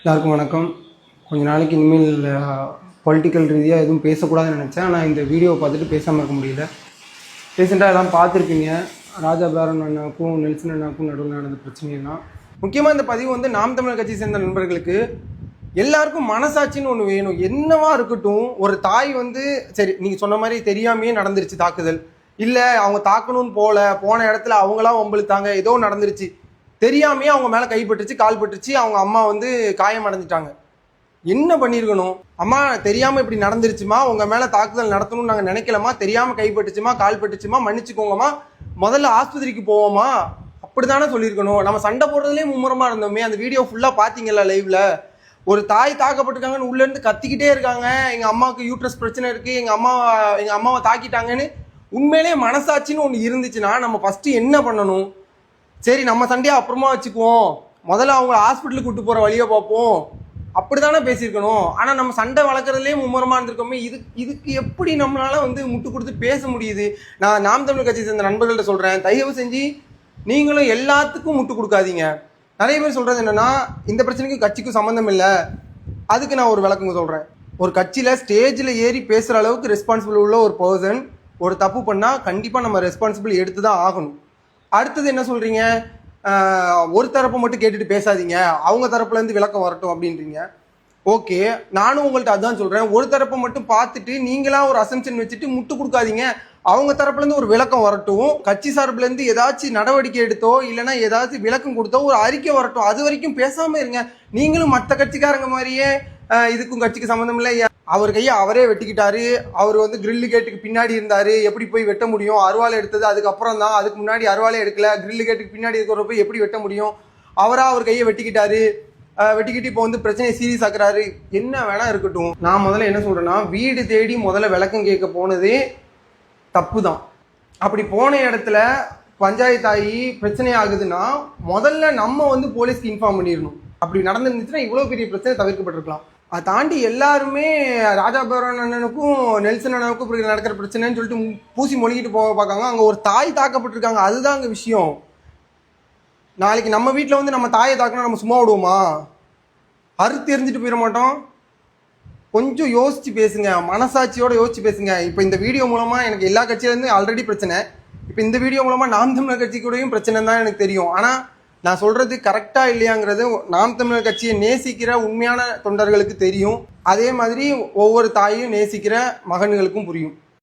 எல்லாருக்கும் வணக்கம். கொஞ்ச நாளைக்கு இனிமேல் பொலிட்டிக்கல் ரீதியாக எதுவும் பேசக்கூடாதுன்னு நினச்சேன். ஆனால் இந்த வீடியோவை பார்த்துட்டு பேசாமல் இருக்க முடியல. ரீசெண்டாக எல்லாம் பார்த்துருப்பீங்க, ராஜா பேரன் அண்ணாவுக்கும் நெல்சன் அண்ணாவுக்கும் நடுவில் நடந்த பிரச்சனையெல்லாம். முக்கியமாக இந்த பதிவு வந்து நாம் தமிழர் கட்சி சேர்ந்த நண்பர்களுக்கு எல்லாருக்கும் மனசாட்சின்னு ஒன்று வேணும். என்னவா இருக்கட்டும், ஒரு தாய் வந்து சரி நீங்கள் சொன்ன மாதிரி தெரியாமையே நடந்துருச்சு தாக்குதல், இல்லை அவங்க தாக்கணும்னு போன இடத்துல அவங்களாம் ஒம்பளுத்தாங்க, ஏதோ நடந்துருச்சு, தெரியாமையே அவங்க மேலே கைப்பட்டுச்சு, கால் பட்டுச்சு, அவங்க அம்மா வந்து காயம் அடைஞ்சிட்டாங்க. என்ன பண்ணியிருக்கணும்? அம்மா தெரியாமல் இப்படி நடந்துருச்சுமா, உங்கள் மேலே தாக்குதல் நடத்தணும்னு நாங்கள் நினைக்கலமா, தெரியாமல் கைப்பட்டுச்சுமா, கால் பட்டுச்சுமா, மன்னிச்சுக்கோங்கம்மா, முதல்ல ஆஸ்பத்திரிக்கு போவோமா, அப்படித்தானே சொல்லியிருக்கணும். நம்ம சண்டை போடுறதுலேயே மும்முரமாக இருந்தோமே. அந்த வீடியோ ஃபுல்லாக பார்த்தீங்களா லைவ்ல? ஒரு தாய் தாக்கப்பட்டிருக்காங்கன்னு உள்ளேருந்து கத்திக்கிட்டே இருக்காங்க, எங்கள் அம்மாவுக்கு யூட்ரஸ் பிரச்சனை இருக்குது, எங்கள் அம்மாவை தாக்கிட்டாங்கன்னு. உண்மையிலே மனசாட்சின்னு ஒன்று இருந்துச்சுன்னா நம்ம ஃபஸ்ட்டு என்ன பண்ணணும்? சரி நம்ம சண்டையை அப்புறமா வச்சுக்குவோம், முதல்ல அவங்க ஹாஸ்பிட்டலுக்கு கூட்டு போகிற வழியை பார்ப்போம், அப்படி தானே பேசியிருக்கணும். ஆனால் நம்ம சண்டை வளர்க்குறதுலேயே மும்முரமாக இருந்திருக்கோமே. இதுக்கு எப்படி நம்மளால வந்து முட்டு கொடுத்து பேச முடியுது? நான் நாம் தமிழர் கட்சி சேர்ந்த நண்பர்கள்ட்ட சொல்கிறேன், தயவு செஞ்சு நீங்களும் எல்லாத்துக்கும் முட்டு கொடுக்காதீங்க. நிறைய பேர் சொல்கிறது என்னென்னா, இந்த பிரச்சனைக்கும் கட்சிக்கும் சம்மந்தம் இல்லை. அதுக்கு நான் ஒரு விளக்கம் சொல்கிறேன். ஒரு கட்சியில் ஸ்டேஜில் ஏறி பேசுகிற அளவுக்கு ரெஸ்பான்சிபிள் உள்ள ஒரு பர்சன் ஒரு தப்பு பண்ணால் கண்டிப்பாக நம்ம ரெஸ்பான்சிபிள் எடுத்து தான் ஆகணும். அடுத்தது என்ன சொல்கிறீங்க, ஒரு தரப்பை மட்டும் கேட்டுட்டு பேசாதீங்க, அவங்க தரப்புலேருந்து விளக்கம் வரட்டும் அப்படின்றீங்க. ஓகே, நானும் உங்கள்கிட்ட அதுதான் சொல்கிறேன். ஒரு தரப்பை மட்டும் பார்த்துட்டு நீங்களா ஒரு அசம்ஷன் வச்சுட்டு முட்டு கொடுக்காதீங்க, அவங்க தரப்புலேருந்து ஒரு விளக்கம் வரட்டும். கட்சி சார்புலேருந்து ஏதாச்சும் நடவடிக்கை எடுத்தோ இல்லைன்னா ஏதாச்சும் விளக்கம் கொடுத்தோ ஒரு அறிக்கை வரட்டும். அது வரைக்கும் பேசாமல் இருங்க. நீங்களும் மற்ற கட்சிக்காரங்க மாதிரியே இதுக்கும் கட்சிக்கு சம்மந்தம் இல்லை, அவர் கையை அவரே வெட்டிக்கிட்டாரு, அவர் வந்து கிரில்லு கேட்டுக்கு பின்னாடி இருந்தார், எப்படி போய் வெட்ட முடியும், அருவாலை எடுத்தது அதுக்கப்புறம் தான், அதுக்கு முன்னாடி அருவாலே எடுக்கல, கிரில்லு கேட்டுக்கு பின்னாடி இருக்கிற போய் எப்படி வெட்ட முடியும், அவர் கையை வெட்டிக்கிட்டாரு, வெட்டிக்கிட்டு இப்போ வந்து பிரச்சனையை சீரியஸ் ஆக்குறாரு. என்ன வேணா இருக்கட்டும். நான் முதல்ல என்ன சொல்றேன்னா, வீடு தேடி முதல்ல விளக்கம் கேட்க போனதே தப்பு தான். அப்படி போன இடத்துல பஞ்சாயத்தாகி பிரச்சனை ஆகுதுன்னா முதல்ல நம்ம வந்து போலீஸ்க்கு இன்ஃபார்ம் பண்ணிடணும். அப்படி நடந்துருந்துச்சுன்னா இவ்வளோ பெரிய பிரச்சனை தவிர்க்கப்பட்டிருக்கலாம். அதை தாண்டி எல்லாருமே ராஜா பேரன் அண்ணனுக்கும் நெல்சன் அண்ணனுக்கும் இப்படி நடக்கிற பிரச்சனைன்னு சொல்லிட்டு பூசி மொழிகிட்டு போக பார்க்காங்க. அங்கே ஒரு தாய் தாக்கப்பட்டிருக்காங்க, அதுதான் அங்கே விஷயம். நாளைக்கு நம்ம வீட்டில் வந்து நம்ம தாயை தாக்கினா நம்ம சும்மா விடுவோமா? அறுத்து எரிஞ்சிட்டு போயிட மாட்டோம்? கொஞ்சம் யோசிச்சு பேசுங்க, மனசாட்சியோட யோசிச்சு பேசுங்க. இப்போ இந்த வீடியோ மூலமாக எனக்கு எல்லா கட்சியிலேருந்து ஆல்ரெடி பிரச்சனை, இப்போ இந்த வீடியோ மூலமாக நாம் தமிழர் கட்சி கூடயும் பிரச்சனை தான் எனக்கு தெரியும். ஆனால் நான் சொல்கிறது கரெக்டாக இல்லையாங்கிறது நாம் தமிழர் கட்சியை நேசிக்கிற உண்மையான தொண்டர்களுக்கு தெரியும். அதே மாதிரி ஒவ்வொரு தாயையும் நேசிக்கிற மகன்களுக்கும் புரியும்.